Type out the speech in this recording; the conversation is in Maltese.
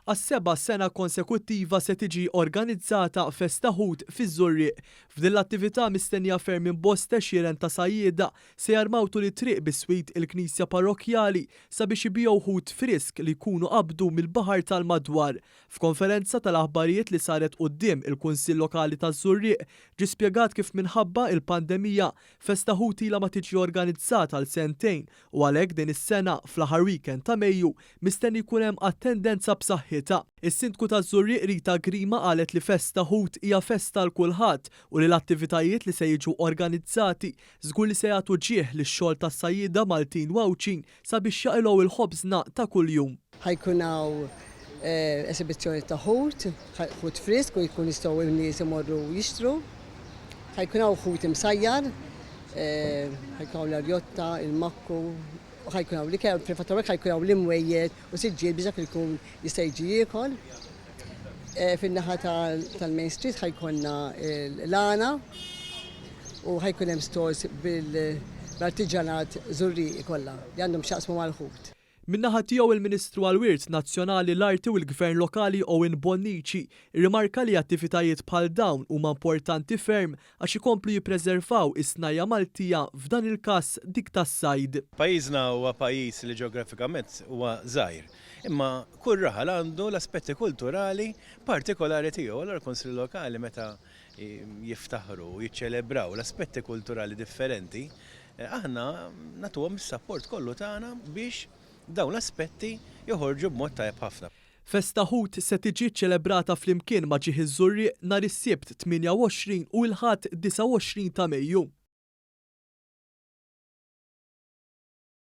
Għas-seba' sena konsekuttiva se tiġi organizzata Festa Ħut fiż-Żurrieq. F'din l-attività mistennija ferm minn bosta xieren ta' sajjieda se jarmawtu li triq bis-swid il-Knisja Parrokjali sabiex ibigħu ħut frisk li jkunu qabdu mill-baħar tal-madwar. F'konferenza tal-aħbarijiet li saret quddiem il-Kunsill Lokali taż-Żurrieq ġie spjegat kif minħabba il-pandemija Festa Ħut ilha ma tiġi organizzata għal sentejn u għalhekk din is-sena fl-aħħar weekend ta' Mejju mistenni jkun hemm attendenza b'saħħitha. Is-Sindku taż-Żurrieq Rita Grima qalet li Festa Ħut hija festa l kulħadd u li l-attivitajiet li se jiġu organizzati żgur li se jagħtu ġieħ lix-xogħol tas-sajjieda Maltin wawċin sabiex jaqilgħu il-ħobżna ta' kuljum. Ħajkun hawn esibizzjoni ta' ħut frisk u jkun jistgħu n-nies imorru jixtru. Ħajkun hawn ħut imsajjar, ħajkun hawn l-arjotta, il-makku. ħajkun hawn li kemm fil-fattorek ħajkun hawn l-imwejjed u siġġiel biex dak li jkun jista' jiġi jiekol. Fin-naħa tal-Main Street ħajkonna l-għana u ħajkun hemm stores bil-artiġanat Żurrieq kollha li għandhom x'jaqsmu mal-ħut. Min-naħa tiegħu il-Ministru għall-Wirt Nazzjonali l-Arti u l-Gvern Lokali Owen Bonnici irrimarka li attivitajiet bħal dawn huma importanti ferm għax ikomplu jippreservaw is-snajja Maltija f'dan il-każ dik tas-sajd. Pajjiżna huwa pajjiż li ġeografikament huwa żgħir, imma kull raħal għandu l-aspetti kulturali partikolari tiegħu. L-Kunsill Lokali meta jiftaħru u jiċċelebraw l-aspetti kulturali differenti, aħna nagħtuhom is-sapport kollu tagħna biex dawn l-aspetti joħorġu b'mod tajjeb ħafna. Festa Ħut se tiġi ċċelebrata flimkien ma' ġieħ iż-Żurrieq nhar is-Sibt 28 u l-Ħadd 29 ta' Mejju.